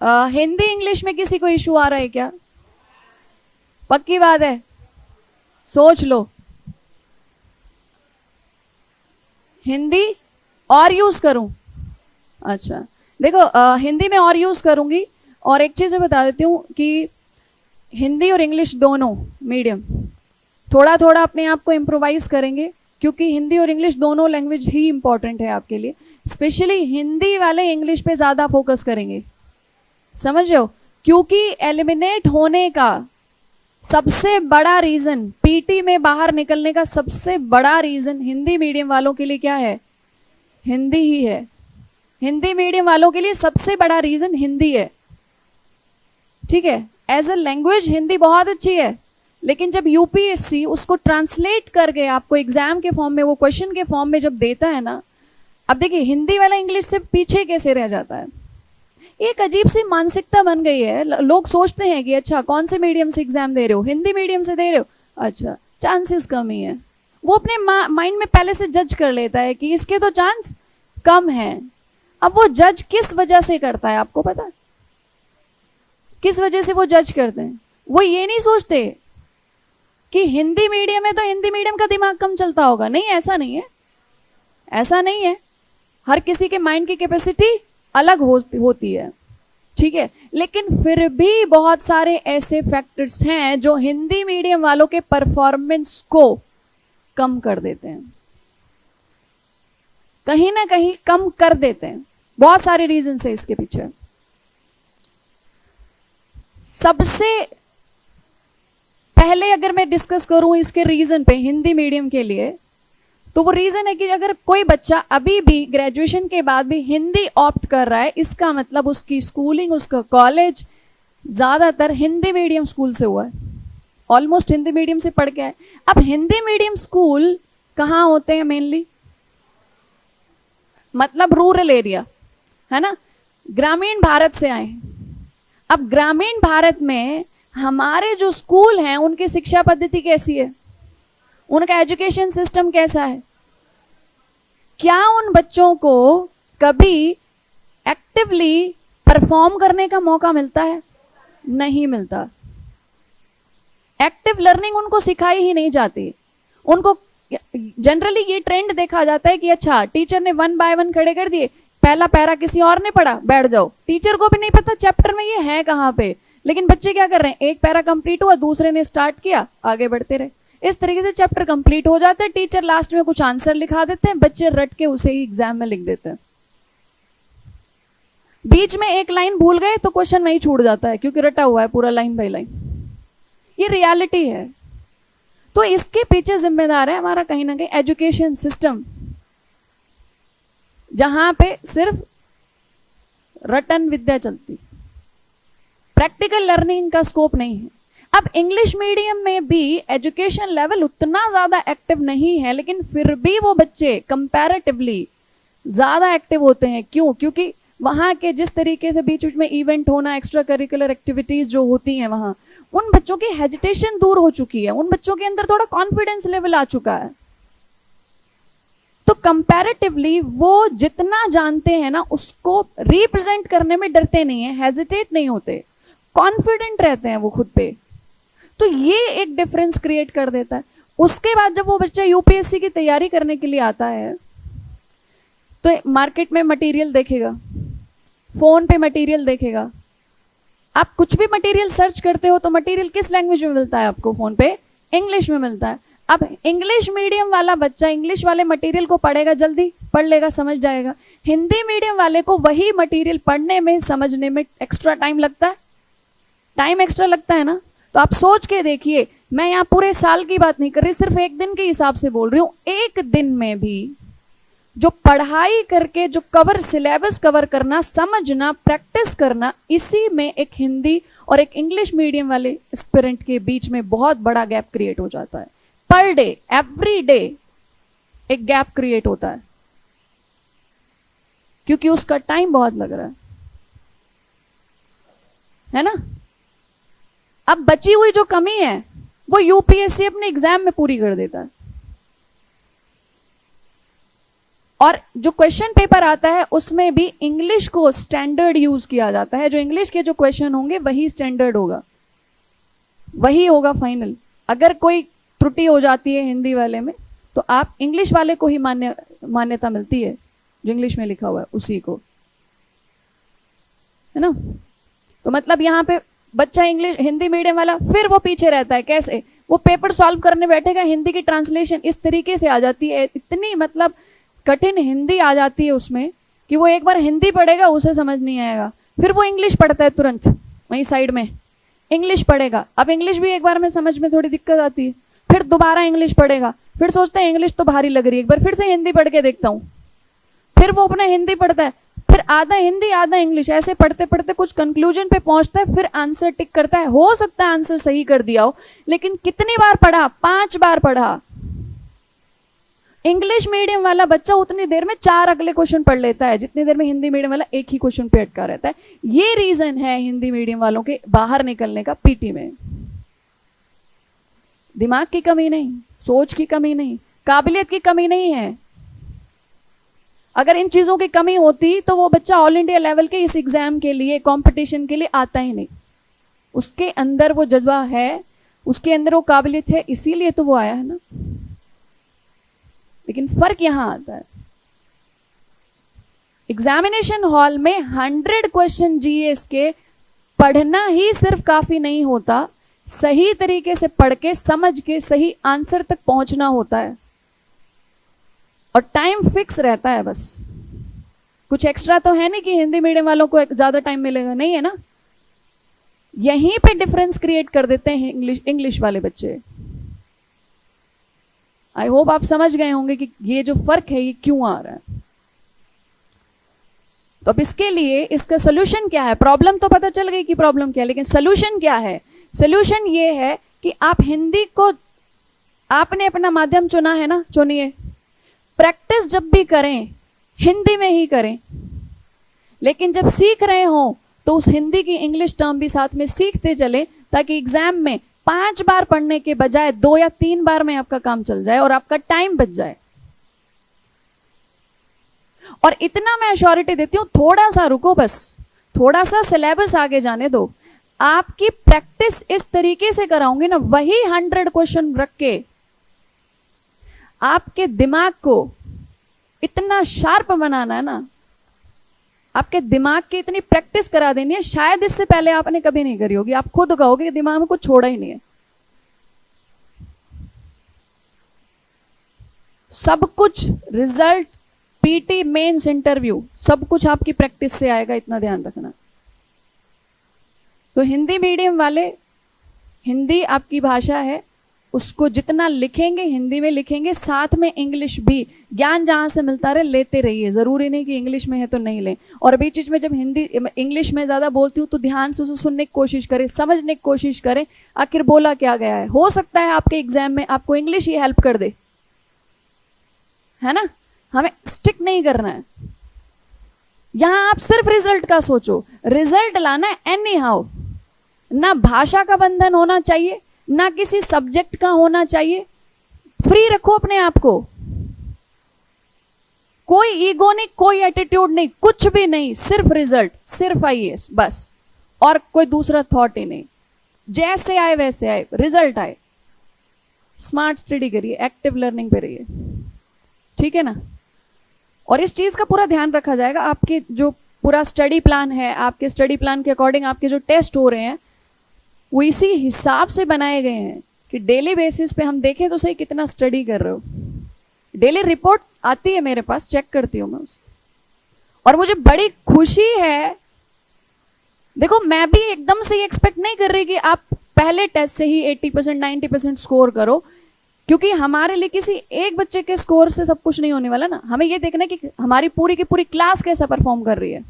Hindi English में किसी को इशू आ रहा है क्या? पक्की बात है? सोच लो। हिंदी और यूज करूं? अच्छा, देखो, हिंदी में और यूज करूंगी। और एक चीज बता देती हूँ कि हिंदी और इंग्लिश दोनों मीडियम थोड़ा थोड़ा अपने आप को इम्प्रोवाइज करेंगे, क्योंकि हिंदी और इंग्लिश दोनों लैंग्वेज ही इंपॉर्टेंट है आपके लिए। स्पेशली हिंदी वाले इंग्लिश पे ज़्यादा फोकस करेंगे, समझ रहे हो? क्योंकि एलिमिनेट होने का सबसे बड़ा रीज़न, पीटी में बाहर निकलने का सबसे बड़ा रीज़न हिंदी मीडियम वालों के लिए क्या है? हिंदी ही है। हिंदी मीडियम वालों के लिए सबसे बड़ा रीज़न हिंदी है, ठीक है? एज अ लैंग्वेज हिंदी बहुत अच्छी है, लेकिन जब यूपीएससी उसको ट्रांसलेट करके आपको एग्जाम के फॉर्म में, वो क्वेश्चन के फॉर्म में जब देता है ना, अब देखिए हिंदी वाला इंग्लिश से पीछे कैसे रह जाता है। एक अजीब सी मानसिकता बन गई है, लोग सोचते हैं कि अच्छा कौन से मीडियम से एग्जाम दे रहे हो, हिंदी मीडियम से दे रहे हो, अच्छा चांसेस कम ही है। वो अपने माइंड में पहले से जज कर लेता है कि इसके तो चांस कम है। अब वो जज किस वजह से करता है आपको पता है? किस वजह से वो जज करते हैं? वो ये नहीं सोचते कि हिंदी मीडियम है तो हिंदी मीडियम का दिमाग कम चलता होगा। नहीं, ऐसा नहीं है, ऐसा नहीं है। हर किसी के माइंड की कैपेसिटी अलग होती है, ठीक है? लेकिन फिर भी बहुत सारे ऐसे फैक्टर्स हैं जो हिंदी मीडियम वालों के परफॉर्मेंस को कम कर देते हैं, कहीं ना कहीं कम कर देते हैं। बहुत सारे रीजन है इसके पीछे। सबसे पहले अगर मैं डिस्कस करूं इसके रीजन पे हिंदी मीडियम के लिए, तो वो रीजन है कि अगर कोई बच्चा अभी भी ग्रेजुएशन के बाद भी हिंदी ऑप्ट कर रहा है, इसका मतलब उसकी स्कूलिंग, उसका कॉलेज ज्यादातर हिंदी मीडियम स्कूल से हुआ है, ऑलमोस्ट हिंदी मीडियम से पढ़ के आए। अब हिंदी मीडियम स्कूल कहाँ होते हैं मेनली? मतलब रूरल एरिया, है ना? ग्रामीण भारत से आए। अब ग्रामीण भारत में हमारे जो स्कूल हैं उनकी शिक्षा पद्धति कैसी है, उनका एजुकेशन सिस्टम कैसा है? क्या उन बच्चों को कभी एक्टिवली परफॉर्म करने का मौका मिलता है? नहीं मिलता। एक्टिव लर्निंग उनको सिखाई ही नहीं जाती। उनको जनरली ये ट्रेंड देखा जाता है कि अच्छा टीचर ने 1 बाय 1 खड़े कर दिए, पहला पैरा किसी और ने पढ़ा, बैठ जाओ। टीचर को भी नहीं पता चैप्टर में ये है कहाँ पे, लेकिन बच्चे क्या कर रहे हैं, एक पैरा कंप्लीट हुआ, दूसरे ने स्टार्ट किया, आगे बढ़ते रहे। इस तरीके से चैप्टर कंप्लीट हो जाता है। टीचर लास्ट में कुछ आंसर लिखा देते हैं, बच्चे रट के उसे ही एग्जाम में लिख देते हैं। बीच में एक लाइन भूल गए तो क्वेश्चन वहीं छूट जाता है, क्योंकि रटा हुआ है पूरा लाइन बाई लाइन। ये रियलिटी है। तो इसके पीछे जिम्मेदार है हमारा कहीं ना कहीं एजुकेशन सिस्टम, जहां पे सिर्फ रटन विद्या चलती, प्रैक्टिकल लर्निंग का स्कोप नहीं है। अब इंग्लिश मीडियम में भी एजुकेशन लेवल उतना ज्यादा एक्टिव नहीं है, लेकिन फिर भी वो बच्चे कंपैरेटिवली ज्यादा एक्टिव होते हैं। क्यों? क्योंकि वहां के जिस तरीके से बीच बीच में इवेंट होना, एक्स्ट्रा करिकुलर एक्टिविटीज जो होती हैं वहां, उन बच्चों की हेजिटेशन दूर हो चुकी है, उन बच्चों के अंदर थोड़ा कॉन्फिडेंस लेवल आ चुका है। तो कंपैरेटिवली वो जितना जानते हैं ना, उसको रिप्रेजेंट करने में डरते नहीं है, हेजिटेट नहीं होते, कॉन्फिडेंट रहते हैं वो खुद पे। तो ये एक डिफरेंस क्रिएट कर देता है। उसके बाद जब वो बच्चा यूपीएससी की तैयारी करने के लिए आता है, तो मार्केट में मटेरियल देखेगा, फोन पे मटेरियल देखेगा। आप कुछ भी मटेरियल सर्च करते हो तो मटेरियल किस लैंग्वेज में मिलता है आपको? फोन पे इंग्लिश में मिलता है। अब इंग्लिश मीडियम वाला बच्चा इंग्लिश वाले मटेरियल को पढ़ेगा, जल्दी पढ़ लेगा, समझ जाएगा। हिंदी मीडियम वाले को वही मटेरियल पढ़ने में, समझने में एक्स्ट्रा टाइम लगता है, टाइम एक्स्ट्रा लगता है ना। तो आप सोच के देखिए, मैं यहाँ पूरे साल की बात नहीं कर रही, सिर्फ एक दिन के हिसाब से बोल रही हूँ। एक दिन में भी जो पढ़ाई करके जो कवर, सिलेबस कवर करना, समझना, प्रैक्टिस करना, इसी में एक हिंदी और एक इंग्लिश मीडियम वाले एस्पिरेंट के बीच में बहुत बड़ा गैप क्रिएट हो जाता है। पर डे, एवरी डे एक गैप क्रिएट होता है, क्योंकि उसका टाइम बहुत लग रहा है ना। अब बची हुई जो कमी है वो यूपीएससी अपने एग्जाम में पूरी कर देता है। और जो क्वेश्चन पेपर आता है उसमें भी इंग्लिश को स्टैंडर्ड यूज किया जाता है। जो इंग्लिश के जो क्वेश्चन होंगे वही स्टैंडर्ड होगा, वही होगा फाइनल। अगर कोई त्रुटि हो जाती है हिंदी वाले में तो आप इंग्लिश वाले को ही मान्यता मिलती है, जो इंग्लिश में लिखा हुआ है उसी को, है ना। तो मतलब यहाँ पे बच्चा इंग्लिश हिंदी मीडियम वाला फिर वो पीछे रहता है। कैसे? वो पेपर सॉल्व करने बैठेगा, हिंदी की ट्रांसलेशन इस तरीके से आ जाती है, इतनी मतलब कठिन हिंदी आ जाती है उसमें कि वो एक बार हिंदी पढ़ेगा उसे समझ नहीं आएगा, फिर वो इंग्लिश पढ़ता है तुरंत वहीं साइड में इंग्लिश पढ़ेगा। अब इंग्लिश भी एक बार में समझ में थोड़ी दिक्कत आती है, फिर दोबारा इंग्लिश पढ़ेगा, फिर सोचता है इंग्लिश तो भारी लग रही है, एक बार फिर से हिंदी पढ़ के देखता हूँ, फिर वो अपना हिंदी पढ़ता है, फिर आधा हिंदी आधा इंग्लिश, ऐसे पढ़ते पढ़ते कुछ कंक्लूजन पे पहुंचता है, फिर आंसर टिक करता है। हो सकता है आंसर सही कर दिया हो, लेकिन कितनी बार पढ़ा? 5 बार पढ़ा। इंग्लिश मीडियम वाला बच्चा उतनी देर में 4 अगले क्वेश्चन पढ़ लेता है जितनी देर में हिंदी मीडियम वाला एक ही क्वेश्चन पे अटका रहता है। ये रीजन है हिंदी मीडियम वालों के बाहर निकलने का पीटी में। दिमाग की कमी नहीं, सोच की कमी नहीं, काबिलियत की कमी नहीं है। अगर इन चीजों की कमी होती तो वो बच्चा ऑल इंडिया लेवल के इस एग्जाम के लिए, कंपटीशन के लिए आता ही नहीं। उसके अंदर वो जज्बा है, उसके अंदर वो काबिलियत है, इसीलिए तो वो आया है ना। लेकिन फर्क यहां आता है, एग्जामिनेशन हॉल में 100 क्वेश्चन जीएस के पढ़ना ही सिर्फ काफी नहीं होता, सही तरीके से पढ़ के समझ के सही आंसर तक पहुंचना होता है। और टाइम फिक्स रहता है बस, कुछ एक्स्ट्रा तो है नहीं कि हिंदी मीडियम वालों को ज्यादा टाइम मिलेगा, नहीं है ना। यहीं पे डिफरेंस क्रिएट कर देते हैं इंग्लिश वाले बच्चे। आई होप आप समझ गए होंगे कि ये जो फर्क है ये क्यों आ रहा है। तो अब इसके लिए इसका सोल्यूशन क्या है? प्रॉब्लम तो पता चल गई कि प्रॉब्लम क्या है, लेकिन सोल्यूशन क्या है? सोल्यूशन ये है कि आप हिंदी को, आपने अपना माध्यम चुना है ना, चुनिए। प्रैक्टिस जब भी करें हिंदी में ही करें, लेकिन जब सीख रहे हो तो उस हिंदी की इंग्लिश टर्म भी साथ में सीखते चले, ताकि एग्जाम में 5 बार पढ़ने के बजाय 2 या 3 बार में आपका काम चल जाए और आपका टाइम बच जाए। और इतना मैं अश्योरिटी देती हूं, थोड़ा सा रुको, बस थोड़ा सा सिलेबस आगे जाने दो, आपकी प्रैक्टिस इस तरीके से कराऊंगी ना, वही 100 क्वेश्चन रख के आपके दिमाग को इतना शार्प बनाना है ना, आपके दिमाग की इतनी प्रैक्टिस करा देनी है, शायद इससे पहले आपने कभी नहीं करी होगी। आप खुद कहोगे कि दिमाग में कुछ छोड़ा ही नहीं है। सब कुछ रिजल्ट, पीटी, मेंस, इंटरव्यू, सब कुछ आपकी प्रैक्टिस से आएगा, इतना ध्यान रखना। तो हिंदी मीडियम वाले, हिंदी आपकी भाषा है, उसको जितना लिखेंगे हिंदी में लिखेंगे, साथ में इंग्लिश भी, ज्ञान जहां से मिलता रहे लेते रहिए। जरूरी नहीं कि इंग्लिश में है तो नहीं लें। और बीच बीच में जब हिंदी इंग्लिश में ज्यादा बोलती हूँ तो ध्यान से उसे सुनने की कोशिश करें, समझने की कोशिश करें आखिर बोला क्या गया है। हो सकता है आपके एग्जाम में आपको इंग्लिश ही हेल्प कर दे, है ना। हमें स्टिक नहीं करना है। यहां आप सिर्फ रिजल्ट का सोचो, रिजल्ट लाना है एनी हाउ। ना भाषा का बंधन होना चाहिए, ना किसी सब्जेक्ट का होना चाहिए। फ्री रखो अपने आप को, कोई ईगो नहीं, कोई एटीट्यूड नहीं, कुछ भी नहीं, सिर्फ रिजल्ट, सिर्फ आईएएस बस, और कोई दूसरा थॉट ही नहीं। जैसे आए वैसे आए, रिजल्ट आए। स्मार्ट स्टडी करिए, एक्टिव लर्निंग पे रहिए, ठीक है ना। और इस चीज का पूरा ध्यान रखा जाएगा। आपके जो पूरा स्टडी प्लान है, आपके स्टडी प्लान के अकॉर्डिंग आपके जो टेस्ट हो रहे हैं वो इसी हिसाब से बनाए गए हैं कि डेली बेसिस पे हम देखें तो सही कितना स्टडी कर रहे हो। डेली रिपोर्ट आती है मेरे पास, चेक करती हूँ मैं उसे, और मुझे बड़ी खुशी है। देखो मैं भी एकदम से एक्सपेक्ट नहीं कर रही कि आप पहले टेस्ट से ही 80% 90% स्कोर करो, क्योंकि हमारे लिए किसी एक बच्चे के स्कोर से सब कुछ नहीं होने वाला ना। हमें ये देखना है कि हमारी पूरी की पूरी क्लास कैसा परफॉर्म कर रही है।